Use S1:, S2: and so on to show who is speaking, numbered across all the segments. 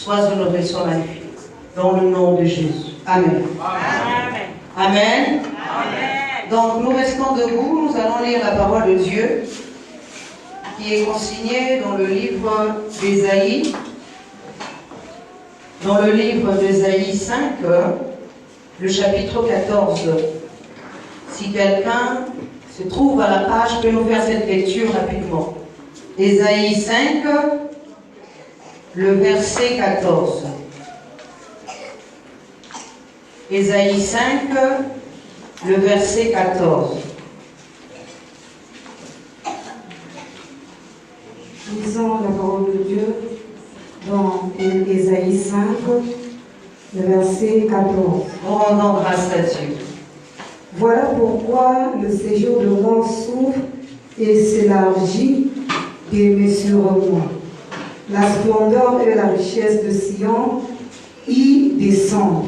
S1: soit honoré, soit magnifié. Dans le nom de Jésus. Amen. Amen. Amen. Amen. Donc nous restons debout, nous allons lire la parole de Dieu qui est consignée dans le livre d'Ésaïe. Dans le livre d'Ésaïe 5, le chapitre 14. Si quelqu'un se trouve à la page, peut nous faire cette lecture rapidement. Ésaïe 5, le verset 14. Ésaïe 5, le verset 14.
S2: Lisons la parole de Dieu dans Ésaïe 5, le verset 14.
S1: Rendons grâce à Dieu.
S2: Voilà pourquoi le séjour de mort s'ouvre et s'élargit démesurément. La splendeur et la richesse de Sion y descendent,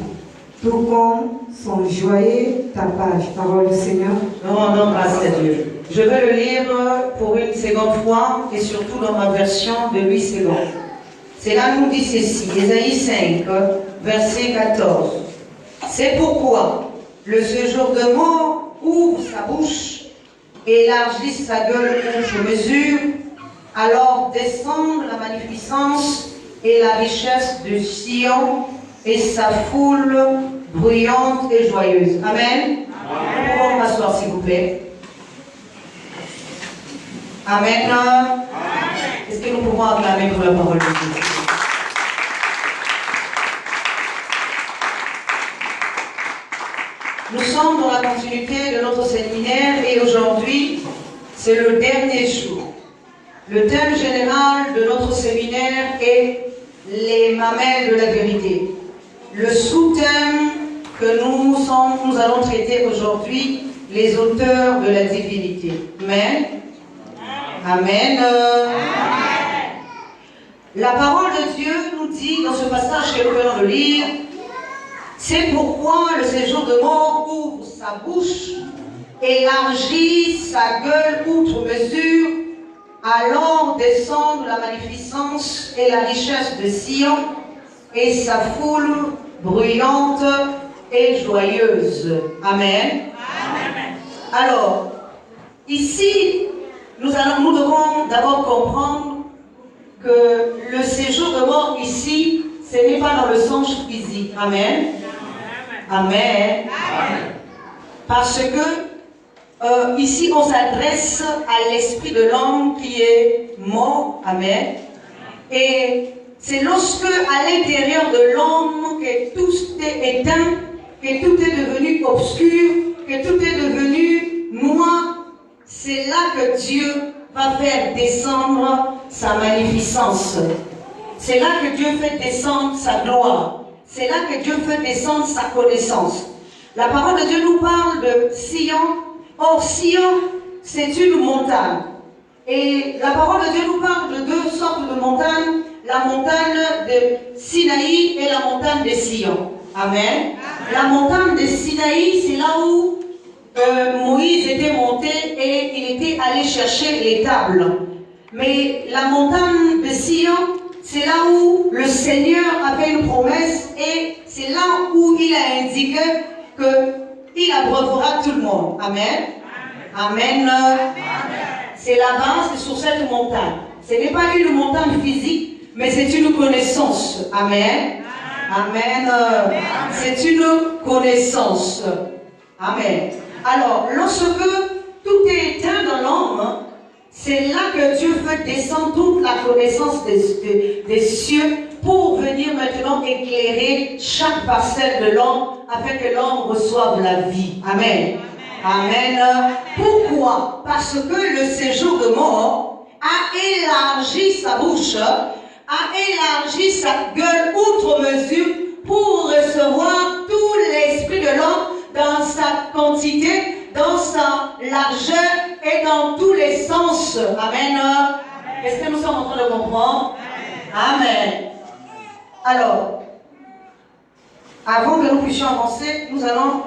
S2: tout comme son joyeux tapage. Parole du Seigneur.
S1: Nous rendons grâce à Dieu. Je vais le lire pour une seconde fois et surtout dans ma version de Louis II. C'est là nous dit ceci, Ésaïe 5, verset 14. C'est pourquoi le séjour de mort ouvre sa bouche, élargit sa gueule outre mesure, alors descend la magnificence et la richesse de Sion et sa foule bruyante et joyeuse. Amen. Nous pouvons m'asseoir s'il vous plaît. Amen. Amen. Est-ce que nous pouvons acclamer pour la parole de Dieu? Nous sommes dans la continuité de notre séminaire et aujourd'hui, c'est le dernier jour. Le thème général de notre séminaire est les mamelles de la vérité. Le sous-thème que nous allons traiter aujourd'hui, les auteurs de la divinité. Amen. Amen. La parole de Dieu nous dit dans ce passage que nous venons de lire, c'est pourquoi le séjour de mort ouvre sa bouche, élargit sa gueule outre mesure, alors descend la magnificence et la richesse de Sion et sa foule bruyante et joyeuse. Amen. Amen. Alors, ici, nous devons d'abord comprendre que le séjour de mort ici, ce n'est pas dans le sens physique. Amen. Amen. Amen. Parce que ici, on s'adresse à l'esprit de l'homme qui est mort. Amen. Et c'est lorsque, à l'intérieur de l'homme, que tout est éteint, que tout est devenu obscur, que tout est devenu noir, c'est là que Dieu va faire descendre sa magnificence. C'est là que Dieu fait descendre sa gloire. C'est là que Dieu fait descendre sa connaissance. La parole de Dieu nous parle de Sion. Or, Sion, c'est une montagne. Et la parole de Dieu nous parle de deux sortes de montagnes. La montagne de Sinaï et la montagne de Sion. Amen. La montagne de Sinaï, c'est là où Moïse était monté et il était allé chercher les tables. Mais la montagne de Sion, c'est là où le Seigneur a fait une promesse et c'est là où il a indiqué qu'il abreuvera tout le monde. Amen. Amen. Amen. C'est là-bas, c'est sur cette montagne. Ce n'est pas une montagne physique, mais c'est une connaissance. Amen. Amen. Amen. C'est une connaissance. Amen. Alors, lorsque tout est éteint dans l'homme, c'est là que Dieu fait descendre toute la connaissance des cieux pour venir maintenant éclairer chaque parcelle de l'homme afin que l'homme reçoive la vie. Amen. Amen. Pourquoi? Parce que le séjour de mort a élargi sa bouche, a élargi sa gueule outre mesure pour recevoir tout l'esprit de l'homme dans sa quantité, dans sa largeur et dans tous les sens. Amen. Est-ce que nous sommes en train de comprendre? Amen. Alors, avant que nous puissions avancer, nous allons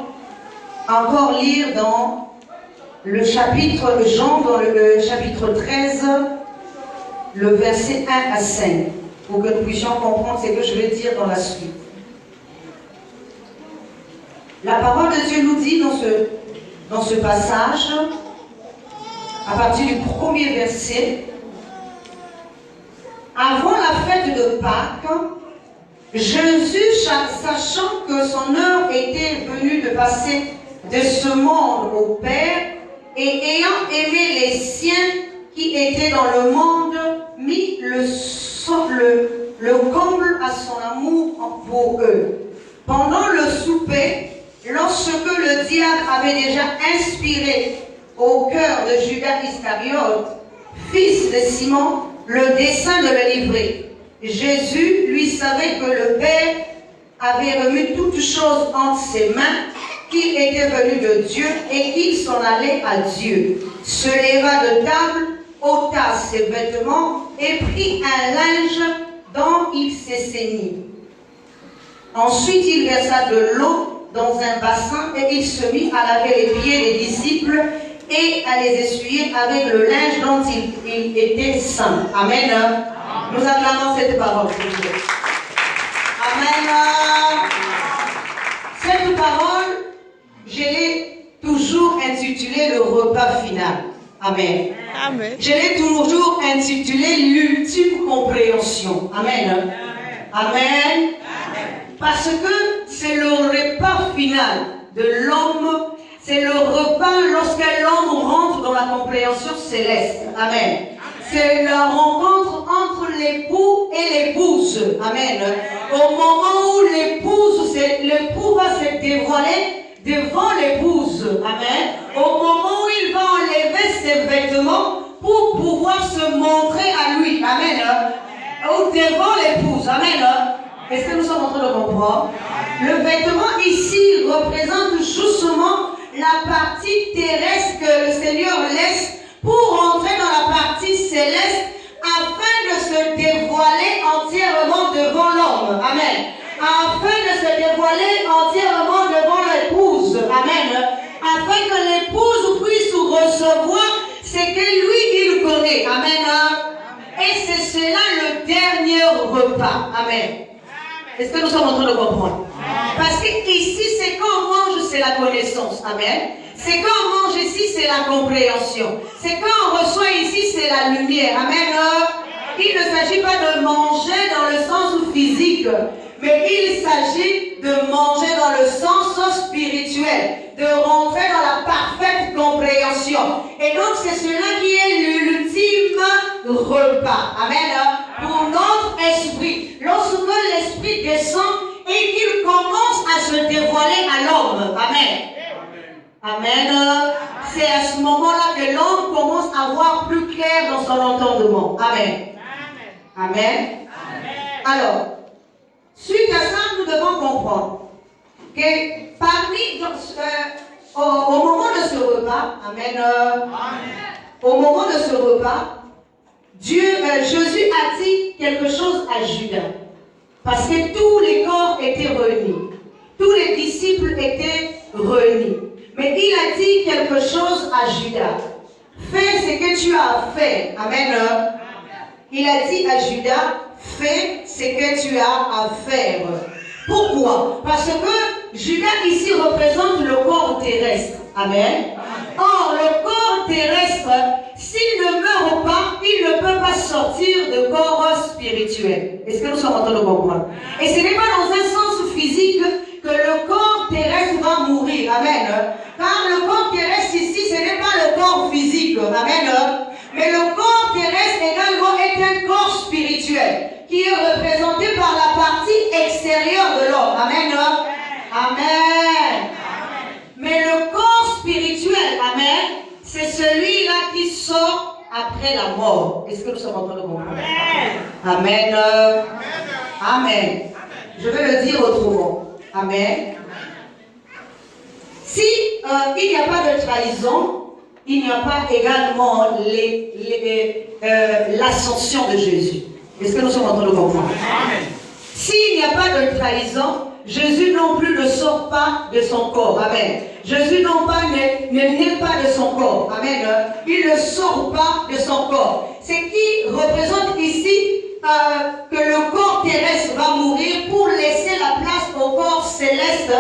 S1: encore lire dans le chapitre Jean, dans le chapitre 13, le verset 1 à 5. pour que nous puissions comprendre ce que je vais dire dans la suite. La parole de Dieu nous dit dans ce passage, à partir du premier verset, avant la fête de Pâques, Jésus, sachant que son heure était venue de passer de ce monde au Père, et ayant aimé les siens qui étaient dans le monde, mit le comble à son amour pour eux. Pendant le souper, lorsque le diable avait déjà inspiré au cœur de Judas Iscariote, fils de Simon, le dessein de le livrer, Jésus lui savait que le Père avait remis toutes choses entre ses mains, qu'il était venu de Dieu et qu'il s'en allait à Dieu. Se leva de table, ôta ses vêtements et prit un linge dont il s'essaignit. Ensuite, il versa de l'eau dans un bassin et il se mit à laver les pieds des disciples et à les essuyer avec le linge dont il était saint. Amen. Nous acclamons cette parole. Amen. Cette parole, je l'ai toujours intitulée le repas final. Amen.
S3: Amen.
S1: Je l'ai toujours intitulée l'ultime compréhension. Amen. Amen. Parce que c'est le repas final de l'homme. C'est le repas lorsque l'homme rentre dans la compréhension céleste. Amen. C'est la rencontre entre l'époux et l'épouse. Amen. Au moment où l'époux va se dévoiler devant l'épouse. Amen. Au moment où il va enlever ses vêtements pour pouvoir se montrer à lui. Amen. Ou devant l'épouse. Amen. Est-ce que nous sommes en train de comprendre? Le vêtement ici représente justement la partie terrestre que le Seigneur laisse pour entrer dans la partie céleste afin de se dévoiler entièrement devant l'homme. Amen. Afin de se dévoiler entièrement devant l'épouse. Amen. Afin que l'épouse puisse recevoir ce que lui, il connaît. Amen. Et c'est cela le dernier repas. Amen. Est-ce que nous sommes en train de comprendre? Parce que ici, c'est quand on mange, c'est la connaissance. Amen. C'est quand on mange ici, c'est la compréhension. C'est quand on reçoit ici, c'est la lumière. Amen. Il ne s'agit pas de manger dans le sens physique, mais il s'agit de manger dans le sens spirituel, de rentrer dans la parfaite compréhension. Et donc, c'est cela qui est l'ultime repas. Amen. Pour notre esprit. Lorsque l'esprit descend et qu'il commence à se dévoiler à l'homme. Amen. Amen. C'est à ce moment-là que l'homme commence à voir plus clair dans son entendement. Amen. Amen. Alors, suite à ça, nous devons comprendre que parmi, au moment de ce repas, amen, au moment de ce repas, Jésus a dit quelque chose à Judas. Parce que tous les corps étaient réunis. Tous les disciples étaient réunis. Mais il a dit quelque chose à Judas. Fais ce que tu as à faire. Amen. Il a dit à Judas, fais ce que tu as à faire. Pourquoi? Parce que Judas ici représente le corps terrestre. Amen. Or, le corps terrestre, s'il ne meurt pas, il ne peut pas sortir de corps spirituel. Est-ce que nous sommes en train de comprendre? Et ce n'est pas dans un sens physique que le corps terrestre va mourir. Amen. Car le corps terrestre ici, ce n'est pas le corps physique. Amen. Mais le corps terrestre également est un corps spirituel qui est représenté par la partie extérieure de l'homme. Amen. Amen. Mais le corps spirituel, amen, c'est celui-là qui sort après la mort. Est-ce que nous sommes en train de comprendre? Amen. Amen. Je vais le dire autrement. Amen. Si il n'y a pas de trahison, il n'y a pas également l'ascension de Jésus. Est-ce que nous sommes en train de comprendre? S'il n'y a pas de trahison, Jésus non plus ne sort pas de son corps. Amen. Jésus non pas ne naît pas de son corps. Amen. Il ne sort pas de son corps. Ce qui représente ici que le corps terrestre va mourir pour laisser la place au corps céleste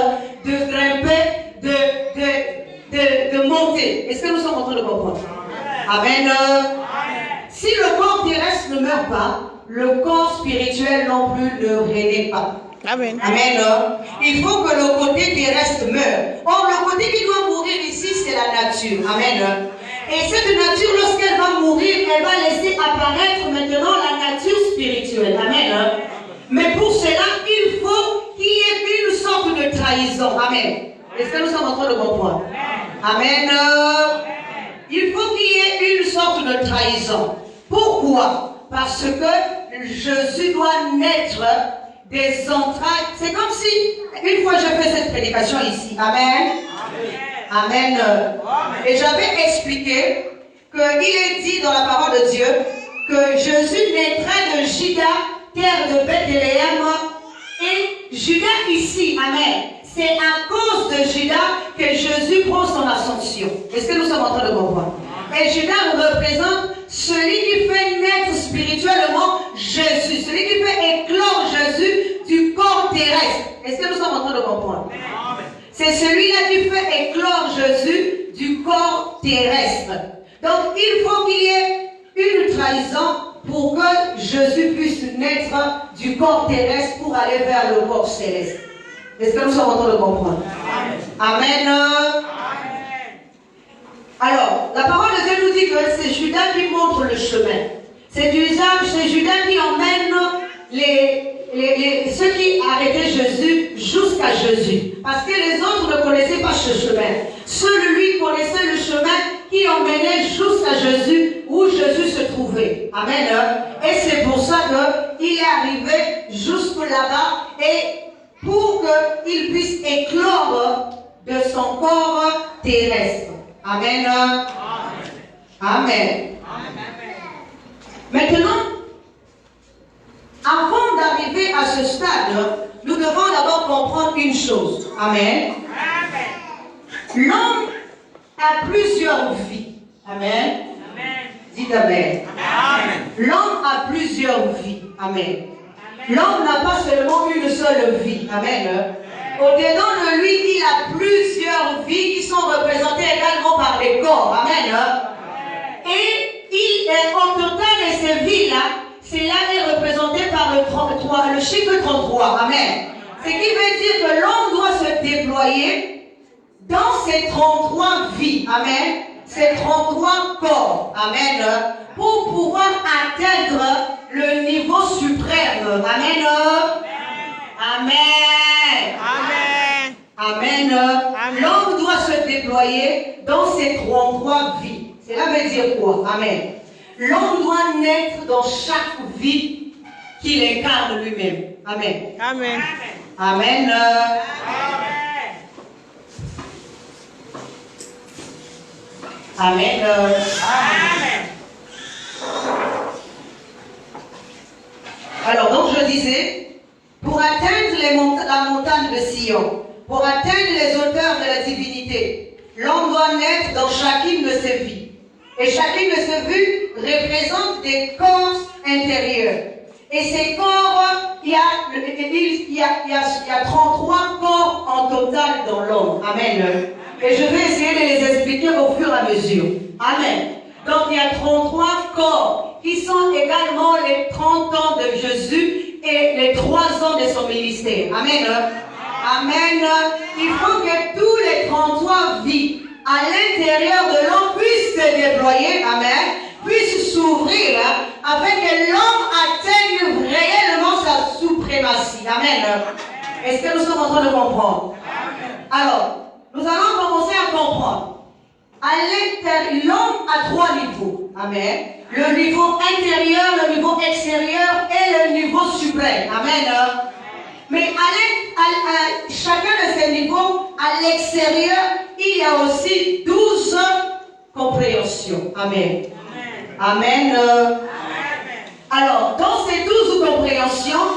S1: de grimper, de monter. Est-ce que nous sommes en train de comprendre? Amen. Si le corps terrestre ne meurt pas, le corps spirituel non plus ne renaît pas.
S3: Amen.
S1: Amen. Il faut que le côté terrestre meure. Or, le côté qui doit mourir ici, c'est la nature. Amen. Et cette nature, lorsqu'elle va mourir, elle va laisser apparaître maintenant la nature spirituelle. Amen. Mais pour cela, il faut qu'il y ait une sorte de trahison. Amen. Est-ce que nous sommes en train de comprendre? Amen. Il faut qu'il y ait une sorte de trahison. Pourquoi? Parce que Jésus doit naître des entrailles. C'est comme si, une fois j'ai fait cette prédication ici. Amen. Amen. Et j'avais expliqué qu'il est dit dans la parole de Dieu que Jésus naîtra de Juda, terre de Bethléem. Et Juda ici, amen, c'est à cause de Juda que Jésus prend son ascension. Est-ce que nous sommes en train de comprendre? Et Juda représente celui qui fait naître spirituellement Jésus, celui qui fait éclore Jésus du corps terrestre. Est-ce que nous sommes en train de comprendre? C'est celui-là qui fait éclore Jésus du corps terrestre. Donc il faut qu'il y ait une trahison pour que Jésus puisse naître du corps terrestre pour aller vers le corps céleste. Est-ce que nous sommes en train de comprendre? Amen. Alors, la parole de Dieu nous dit que c'est Judas qui montre le chemin. C'est Judas qui emmène ceux qui arrêtaient Jésus jusqu'à Jésus. Parce que les autres ne connaissaient pas ce chemin. Seul lui connaissait le chemin qui emmenait jusqu'à Jésus, où Jésus se trouvait. Amen. Et c'est pour ça qu'il est arrivé jusque là-bas, et pour qu'il puisse éclore de son corps terrestre. Amen. Amen. Maintenant, avant d'arriver à ce stade, nous devons d'abord comprendre une chose. Amen. L'homme a plusieurs vies. Amen. Dites Amen. L'homme a plusieurs vies. Amen. L'homme n'a pas seulement une seule vie. Amen. Au-dedans de lui, il a plusieurs vies qui sont représentées également par les corps. Amen. Et il est au total de ces vies-là, cela est représenté par le chiffre 33. Amen. Ce qui veut dire que l'homme doit se déployer dans ces 33 vies. Amen. Ces 33 corps. Amen. Pour pouvoir atteindre le niveau suprême. Amen. Amen. Amen. L'homme doit se déployer dans ces 33 vies. Cela veut dire quoi? Amen. L'homme doit naître dans chaque vie qu'il incarne lui-même. Amen.
S3: Amen.
S1: Amen. Amen. Alors, donc je disais, pour atteindre la montagne de Sion, pour atteindre les hauteurs de la divinité, l'homme doit naître dans chacune de ses vies. Et chacune de ces vies représente des corps intérieurs. Et ces corps, il y a 33 corps en total dans l'homme. Amen. Et je vais essayer de les expliquer au fur et à mesure. Amen. Donc il y a 33 corps qui sont également les 30 ans de Jésus et les 3 ans de son ministère. Amen. Amen. Il faut que tous les 33 vies à l'intérieur de l'homme puissent se déployer. Amen. Puissent s'ouvrir afin que l'homme atteigne réellement sa suprématie. Amen. Est-ce que nous sommes en train de comprendre? Alors, nous allons commencer à comprendre. À l'intérieur, l'homme a 3 niveaux. Amen. Le niveau intérieur, le niveau extérieur et le niveau suprême. Amen. Mais à chacun de ces niveaux, à l'extérieur, il y a aussi 12 compréhensions. Amen. Amen. Alors, dans ces 12 compréhensions,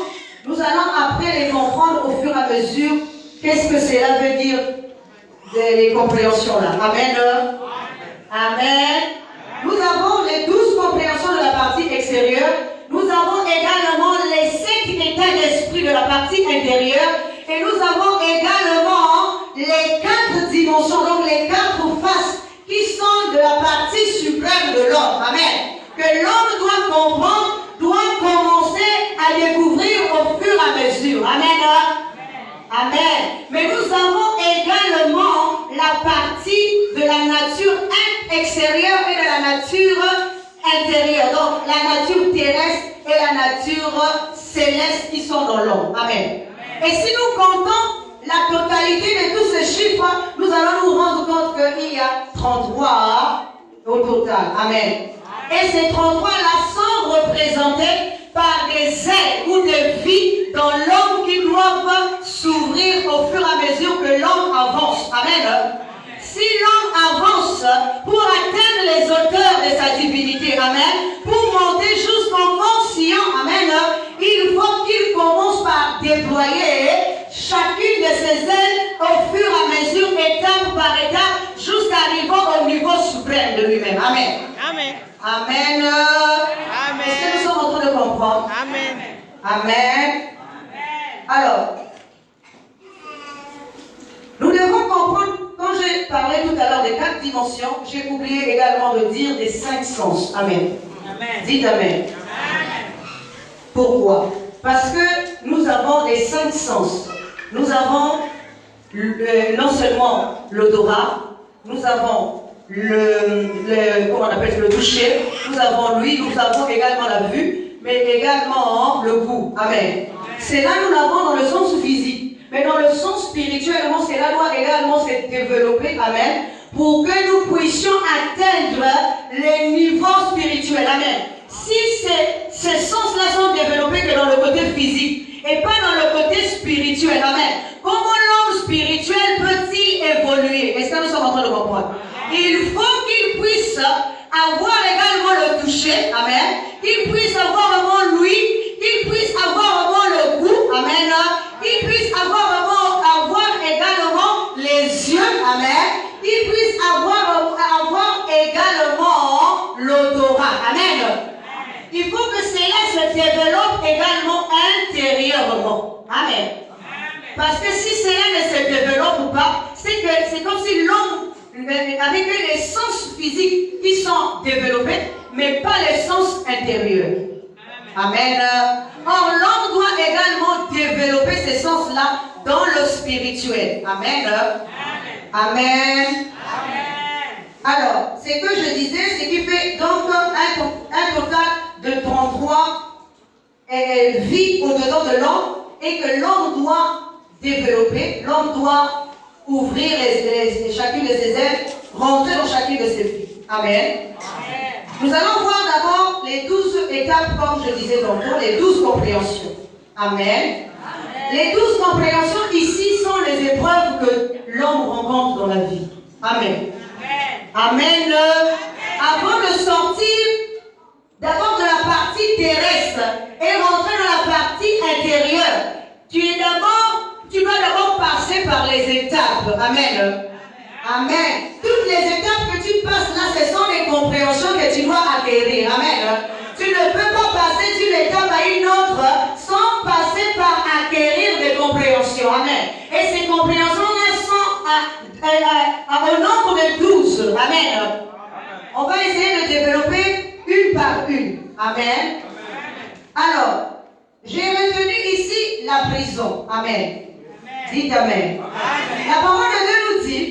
S1: nous allons après les comprendre au fur et à mesure. Qu'est-ce que cela veut dire, les compréhensions-là? Amen. Amen. Nous avons les 12 compréhensions de la partie extérieure. Nous avons également les 5 états d'esprit de la partie intérieure. Et nous avons également les 4 dimensions, donc les 4 faces qui sont de la partie suprême de l'homme. Amen. Que l'homme doit comprendre, doit commencer à découvrir au fur et à mesure. Amen. Amen. Mais nous avons également la partie de la nature extérieure et de la nature intérieure. Donc la nature terrestre et la nature céleste qui sont dans l'homme. Amen. Et si nous comptons la totalité de tous ces chiffres, nous allons nous rendre compte qu'il y a 33 au total. Amen. Et ces 33-là sont représentés par des ailes ou des vies dans l'homme qui doivent s'ouvrir au fur et à mesure que l'homme avance. Amen. Si l'homme avance pour atteindre les hauteurs de sa divinité, amen, pour monter jusqu'au mont Sion, amen, il faut qu'il commence par déployer chacune de ses ailes au fur et à mesure, étape par étape, jusqu'à arriver au niveau suprême de lui-même. Amen.
S3: Amen.
S1: Amen.
S3: Amen.
S1: Est-ce que nous sommes en train de comprendre?
S3: Amen.
S1: Amen. Alors, nous devons comprendre, quand j'ai parlé tout à l'heure des 4 dimensions, j'ai oublié également de dire des 5 sens. Amen.
S3: Amen.
S1: Dites Amen.
S3: Amen.
S1: Pourquoi? Parce que nous avons les 5 sens. Nous avons non seulement l'odorat, nous avons comment on appelle le toucher, nous avons l'ouïe, nous avons également la vue, mais également le goût. Amen. C'est là nous l'avons dans le sens physique, mais dans le sens spirituel, cela doit également se développer. Amen. Pour que nous puissions atteindre les niveaux spirituels. Amen. Si ces sens-là sont développés que dans le côté physique et pas dans le côté spirituel. Amen. Comment l'homme spirituel peut-il évoluer? Est-ce que nous sommes en train de comprendre? Il faut qu'il puisse avoir également le toucher. Amen. Qu'il puisse avoir vraiment l'ouïe. Qu'il puisse avoir vraiment le goût. Amen. Qu'il puisse avoir également les yeux. Amen. Qu'il puisse avoir également l'odorat. Amen. Il faut que cela se développe également intérieurement. Amen. Parce que si cela ne se développe pas, c'est comme si l'homme, avec les sens physiques qui sont développés, mais pas les sens intérieurs. Amen. Or, l'homme doit également développer ces sens-là dans le spirituel. Amen. Amen. Alors, ce que je disais, c'est qu'il fait donc un total de 33 vies au-dedans de l'homme et que l'homme doit développer, l'homme doit ouvrir chacune de ses ailes, rentrer dans chacune de ses vies. Amen. Nous allons voir d'abord les 12 étapes, comme je disais tantôt, les 12 compréhensions. Amen. Les 12 compréhensions ici sont les épreuves que l'homme rencontre dans la vie. Amen. Amen. Avant de sortir d'abord de la partie terrestre et rentrer dans la partie intérieure, tu dois d'abord passer par les étapes. Amen. Amen. Toutes les étapes que tu passes là, ce sont les compréhensions que tu dois acquérir. Amen. Tu ne peux pas passer d'une étape à une autre sans passer par acquérir des compréhensions. Amen. Et ces compréhensions-là sont au nombre de 12. Amen. On va essayer de développer une par une. Amen. Alors, j'ai retenu ici la prison. Amen. Dites Amen. La parole de Dieu nous dit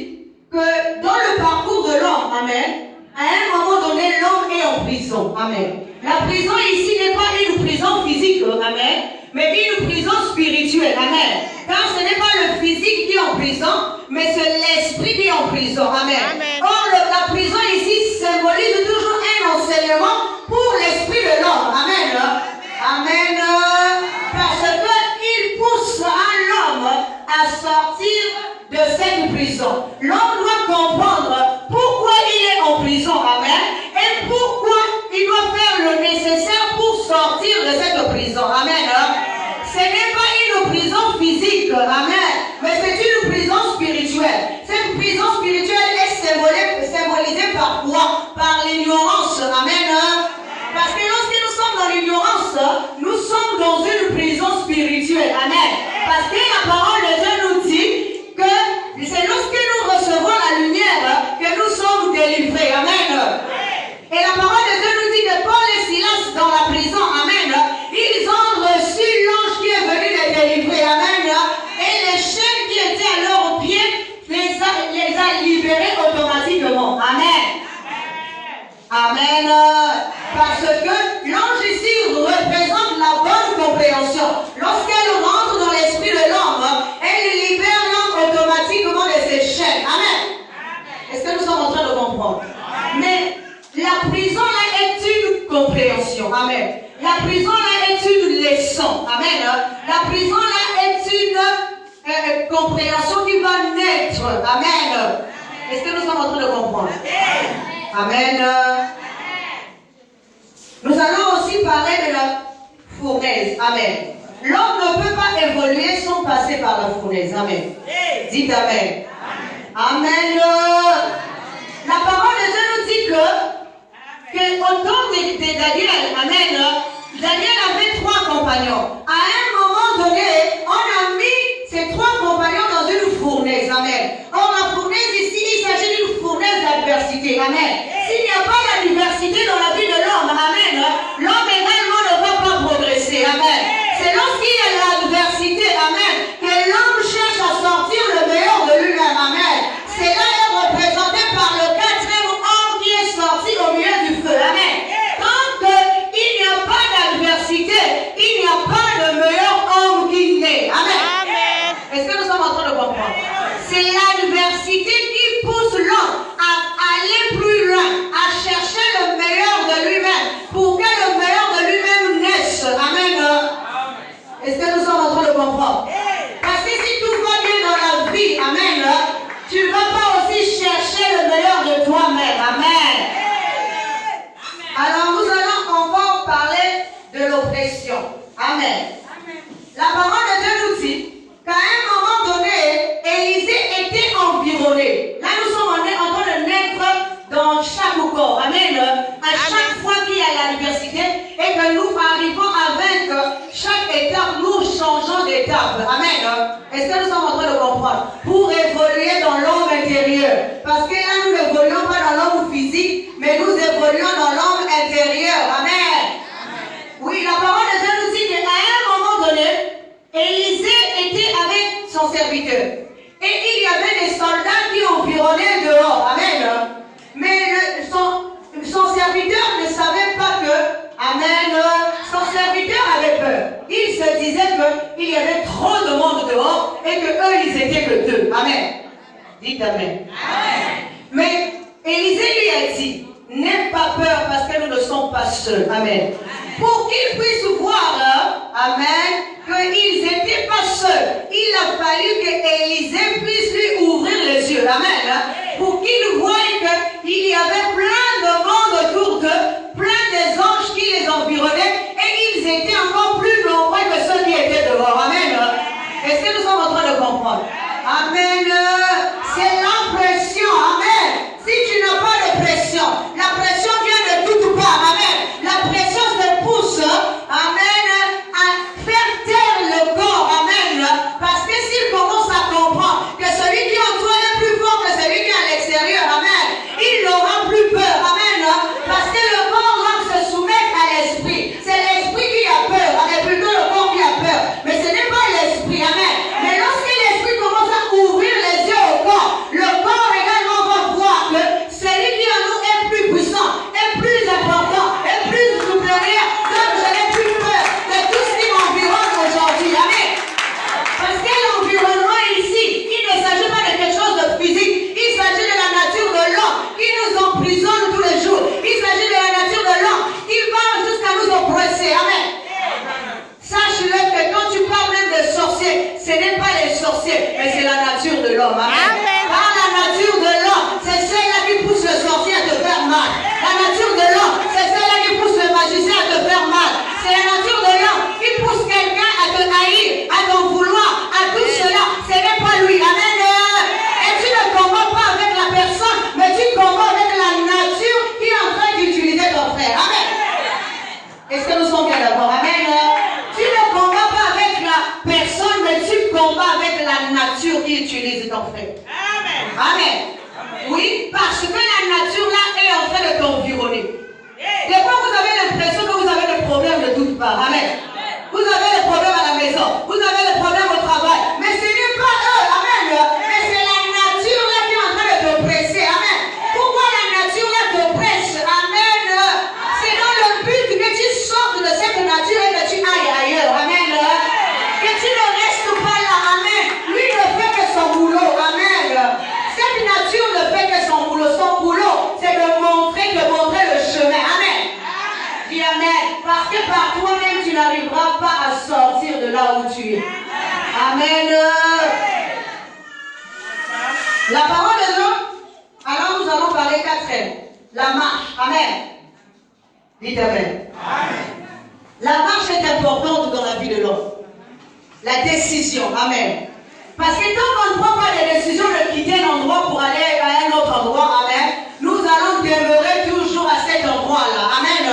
S1: que dans le parcours de l'homme, amen, à un moment donné, l'homme est en prison. Amen. La prison ici n'est pas une prison physique, amen, mais une prison spirituelle. Amen. Car ce n'est pas le physique qui est en prison, mais c'est l'esprit qui est en prison. Amen.
S3: Amen.
S1: Or, la prison ici symbolise toujours un enseignement pour l'esprit de l'homme. Amen. Amen. Parce qu'il pousse l'homme à sortir de cette prison. L'homme doit comprendre pourquoi il est en prison. Amen. Et pourquoi il doit faire le nécessaire pour sortir de cette prison. Amen. Ce n'est pas une prison physique. Amen. Mais c'est une prison spirituelle. Cette prison spirituelle est symbolisée par quoi? Par l'ignorance. Amen. Parce que lorsque nous sommes dans l'ignorance, nous Amen. Parce que la parole de Dieu nous dit que c'est lorsque nous recevons la lumière que nous sommes délivrés. Amen. Et la parole de Dieu nous dit que Paul et Silas dans la prison, amen, ils ont reçu l'ange qui est venu les délivrer. Amen. Et les chaînes qui étaient à leurs pieds les a libérés automatiquement. Amen. Amen. Parce que l'ange ici représente la bonne compréhension. Lorsqu'elle rentre dans l'esprit de l'homme, elle libère l'homme automatiquement de ses chaînes. Amen. Est-ce que nous sommes en train de comprendre? Mais la prison là est une compréhension. Amen. La prison là est une leçon. Amen. La prison là est une compréhension qui va naître. Amen. Est-ce que nous sommes en train de comprendre? Amen. Nous allons aussi parler de la fournaise. Amen. L'homme ne peut pas évoluer sans passer par la fournaise. Amen. Dites Amen. Amen. La parole de Dieu nous dit que au temps de Daniel, amen, Daniel avait 3 compagnons. À un moment donné, on a mis ces 3 compagnons dans une fournaise. Amen. Or, la fournaise ici, il s'agit d'une fournaise d'adversité. Amen. S'il n'y a pas d'adversité dans la vie de l'homme, amen, l'homme également ne va pas progresser. Amen. C'est lorsqu'il y a l'adversité, amen, que l'homme cherche à sortir le meilleur de lui-même. Amen. C'est là est représenté par le 4e homme qui est sorti au milieu du feu. Amen. Quand il n'y a pas d'adversité, il n'y a pas de meilleur homme qui naît. Amen. Est-ce que nous sommes en train de comprendre? C'est l'adversité qui pousse l'homme à aller plus loin, à chercher le meilleur de lui-même, pour que le meilleur de lui-même naisse. Amen. Est-ce que nous sommes en train de comprendre? Parce que si tout va bien dans la vie, amen, tu ne vas pas aussi chercher le meilleur de toi-même. Amen. Alors nous allons encore parler de l'oppression. Amen. La parole de Dieu nous dit qu'à un moment donné, Élisée était environné. Là, nous sommes en train de naître dans chaque corps. Amen. À chaque fois qu'il y a l'adversité et que nous arrivons à vaincre chaque étape, nous changeons d'étape. Amen. Est-ce que nous sommes en train de comprendre? Pour évoluer dans l'homme intérieur. Parce que là, nous n'évoluons pas dans l'homme physique, mais nous évoluons dans l'homme intérieur. Amen. Oui, la parole de Dieu nous dit qu'à un moment donné, Élisée était avec son serviteur. Et il y avait des soldats qui environnaient dehors. Amen. Mais son serviteur ne savait pas que, amen, son serviteur avait peur. Il se disait qu'il y avait trop de monde dehors et que eux, ils étaient que 2. Amen. Dites Amen. Amen. Mais Élisée lui a dit, n'aie pas peur parce que nous ne sommes pas seuls. Amen. Pour qu'ils puissent voir, amen, qu'ils n'étaient pas seuls. Il a fallu que Élisée puisse lui ouvrir les yeux. Amen. Pour qu'il voie qu'il y avait plein de monde autour d'eux, plein des anges qui les environnaient, et ils étaient encore plus nombreux que ceux qui étaient dehors. Amen. Est-ce que nous sommes en train de comprendre? Amen. C'est la pression. Amen. Si tu n'as pas de pression, la pression vient de toutes parts. Amen. La pression te pousse, amen, à faire taire le corps. Amen. Parce que s'il commence à comprendre que celui qui est en toi est plus fort que celui qui est à l'extérieur, amen, il n'aura plus peur. Amen. Parce que le corps va se soumettre à l'esprit. C'est l'esprit qui a peur. C'est plutôt le corps qui a peur. Mais ce n'est pas l'esprit. Amen. Mais lorsque l'esprit commence à ouvrir les yeux au corps, le corps également va voir que celui qui en nous est plus puissant, est plus important, est plus supérieur. Donc je n'ai plus peur de tout ce qui m'environne aujourd'hui. Amen. Parce que l'environnement ici, il ne s'agit pas de quelque chose de physique. Il s'agit de la nature de l'homme qui nous emprisonne tous les jours. Il s'agit de la nature de l'homme qui va jusqu'à nous oppresser. Amen. Sache-le que quand tu parles même de sorciers, ce n'est pas les sorciers, mais c'est la nature de l'homme. Amen. Par la nature de l'homme, c'est celle-là qui pousse le sorcier à te faire mal. La nature de l'homme, c'est celle-là qui pousse le magicien à te faire mal. C'est la nature de l'homme qui pousse quelqu'un à te haïr, à t'en vouloir, à tout cela. Ce n'est pas lui. Amen. Et tu ne combats pas avec la personne, mais tu combats avec la nature qui est en train d'utiliser ton frère. Amen. Est-ce que nous sommes bien d'accord? Amen. Tu ne combats pas avec la personne. combat avec la nature qui utilise ton frère. Amen. Amen. Oui, parce que la nature là est en train de t'environner. Des fois, vous avez l'impression que vous avez des problèmes de toutes parts. Amen. Vous avez des problèmes à la maison. Vous avez des problèmes au travail. Mais ce n'est pas eux. Amen. Mais c'est la nature là qui est en train de t'oppresser. Amen. Pourquoi la nature là t'oppresse? Amen. C'est dans le but que tu sortes de cette nature et que tu ailles ailleurs. Amen. Que tu ne restes pas là. Amen. Lui ne fait que son boulot. Amen. Cette nature ne fait que son boulot. Son boulot, c'est de montrer le chemin. Amen. Dis amen. Parce que par toi-même, tu n'arriveras pas à sortir de là où tu es. Amen. La parole de Dieu. Alors nous allons parler 4 La marche. Amen. Dites amen. La marche est importante dans la vie de l'homme. La décision. Amen. Parce que tant qu'on ne prend pas les décisions de quitter un endroit pour aller à un autre endroit, amen, nous allons demeurer toujours à cet endroit-là. Amen.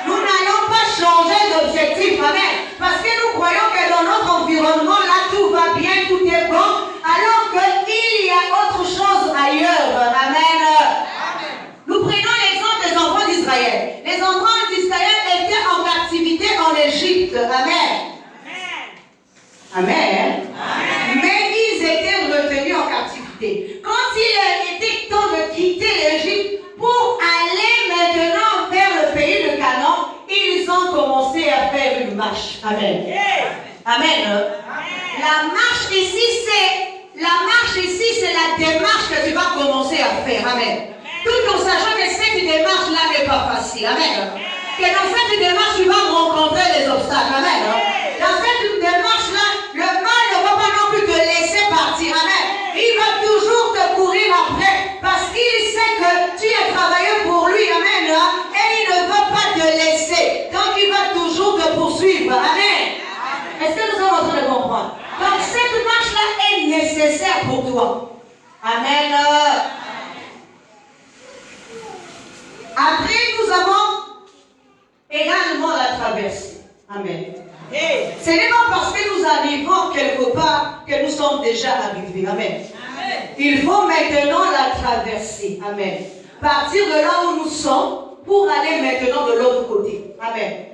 S1: Nous n'allons pas changer d'objectif. Amen. Parce que nous croyons que dans notre environnement, là, tout va bien, tout est bon, alors qu'il y a autre chose ailleurs. Amen. Nous prenons l'exemple des enfants d'Israël. Les enfants d'Israël étaient en captivité en Égypte. Amen. Amen. Mais ils étaient retenus en captivité. Quand il était temps de quitter l'Égypte pour aller maintenant vers le pays de Canaan, ils ont commencé à faire une marche. Amen. Amen. La marche ici, c'est la démarche que tu vas commencer à faire. Amen. Tout en sachant que cette démarche-là n'est pas facile. Amen. Que dans cette démarche, tu vas rencontrer les obstacles. Amen. Dans cette démarche-là, le mal ne va pas non plus te laisser partir. Amen. Il va toujours te courir après parce qu'il sait que tu as travaillé pour lui. Amen. Et il ne va pas te laisser. Donc il va toujours te poursuivre. Amen. Est-ce que nous sommes en train de comprendre? Donc cette marche-là est nécessaire pour toi. Amen. Après, nous avons également la traversée. Amen. Ce n'est pas parce que nous arrivons quelque part que nous sommes déjà arrivés. Amen. Il faut maintenant la traverser. Amen. Partir de là où nous sommes pour aller maintenant de l'autre côté. Amen.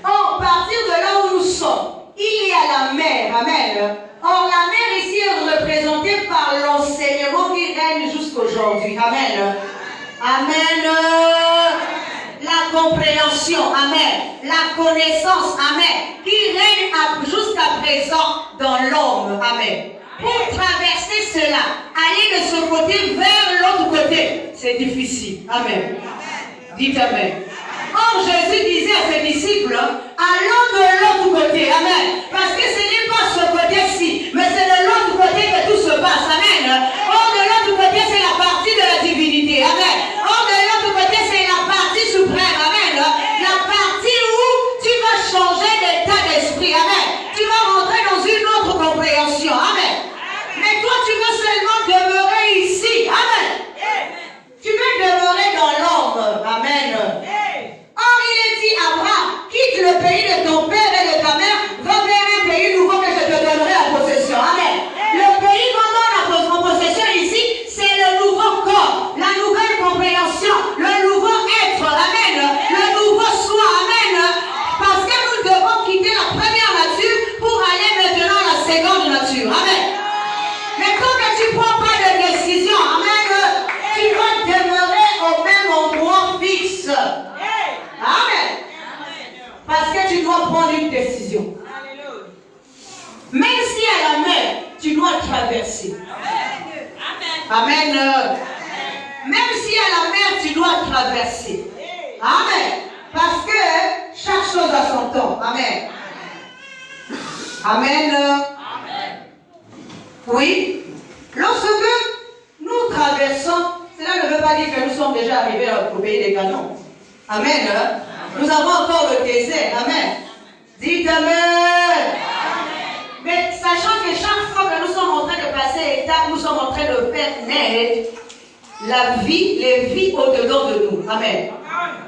S1: Or, partir de là où nous sommes, il y a la mer. Amen. Or, la mer ici est représentée par l'enseignement qui règne jusqu'aujourd'hui. Amen. Amen. La compréhension, amen. La connaissance, amen. Qui règne jusqu'à présent dans l'homme, amen. Pour traverser cela, aller de ce côté vers l'autre côté, c'est difficile, amen. Dites amen. Or, Jésus disait à ses disciples, allons de l'autre côté, amen. Parce que ce n'est pas ce côté-ci, mais c'est de l'autre côté que tout se passe, amen. Or, de l'autre côté, c'est la partie de la divinité, amen. Or, de l'autre côté, c'est la partie suprême, amen. La partie où tu vas changer d'état d'esprit, amen. Tu vas rentrer dans une autre compréhension, amen. Mais toi, tu veux seulement demeurer ici, amen. Tu veux demeurer dans l'ombre, amen. Or, il est dit, Abraham, quitte le pays de ton père et de ta mère, va vers un pays nouveau que je te donnerai en possession. Amen. Le pays qu'on donne en possession ici, c'est le nouveau corps, la nouvelle compréhension, le nouveau être, amen. Le nouveau soi, amen. Parce que nous devons quitter la première nature pour aller maintenant à la seconde nature, amen. Mais tant que tu ne prends pas de décision, amen, tu vas demeurer au même endroit fixe. Amen. Parce que tu dois prendre une décision. Même si à la mer, tu dois traverser. Amen. Même si à la mer, tu dois traverser. Amen. Parce que chaque chose a son temps. Amen. Amen. Oui. Lorsque nous traversons, cela ne veut pas dire que nous sommes déjà arrivés au pays des Canons. Amen. Nous avons encore le désert. Amen. Dites Amen. Mais sachant que chaque fois que nous sommes en train de passer l'étape, nous sommes en train de faire naître la vie, les vies au-dedans de nous. Amen.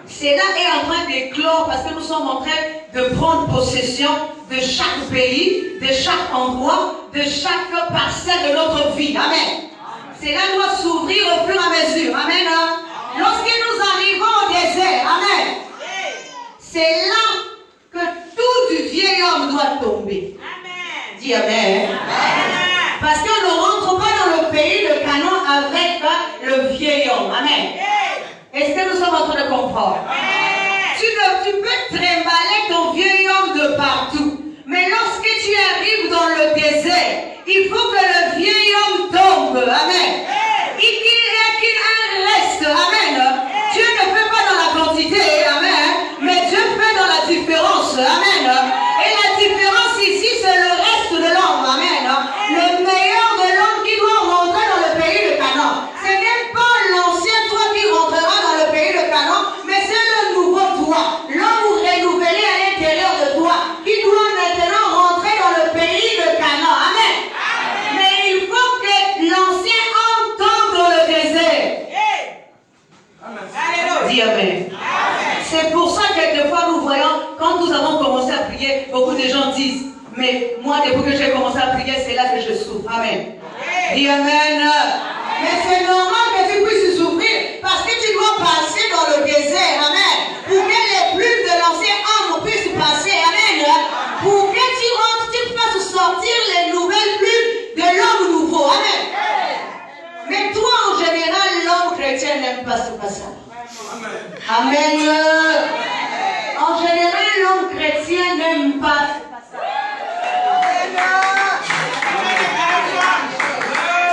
S1: Cela est en train d'éclore parce que nous sommes en train de prendre possession de chaque pays, de chaque endroit, de chaque parcelle de notre vie. Amen. Cela doit s'ouvrir au fur et à mesure. Amen. Lorsque nous arrivons au désert, amen, c'est là que tout vieil homme doit tomber. Amen. Dis amen. Amen. Parce qu'on ne rentre pas dans le pays de Canaan avec le vieil homme. Amen. Est-ce que nous sommes en train de comprendre? Tu peux trimballer ton vieil homme de partout. Mais lorsque tu arrives dans le désert, il faut que le vieil homme tombe. Amen. Il qu'il reste. Amen. Dieu ne fait pas dans la quantité. Amen. Mais Dieu fait dans la différence. Amen. Et la différence ici, c'est le reste de l'homme. Amen. Le meilleur de l'homme qui doit rentrer dans le pays de Canaan. Ce n'est pas l'ancien toi qui rentrera dans le pays de Canaan, mais c'est le nouveau toi. L'homme renouvelé à l'intérieur de toi, qui doit maintenant rentrer dans le pays de Canaan. Amen. Mais il faut que l'ancien homme tombe dans le désert. Dis amen. C'est pour ça que quelquefois nous voyons, quand nous avons commencé à prier, beaucoup de gens disent, mais moi depuis que j'ai commencé à prier, c'est là que je souffre. Amen. Dis amen. Mais c'est normal que tu puisses souffrir parce que tu dois passer dans le désert. Amen. Pour que les plumes de l'ancien homme puissent passer. Amen. Pour que tu rentres, tu fasses sortir les nouvelles plumes de l'homme nouveau. Amen. Mais toi, en général, l'homme chrétien n'aime pas ce passage. Amen. En général, l'homme chrétien n'aime pas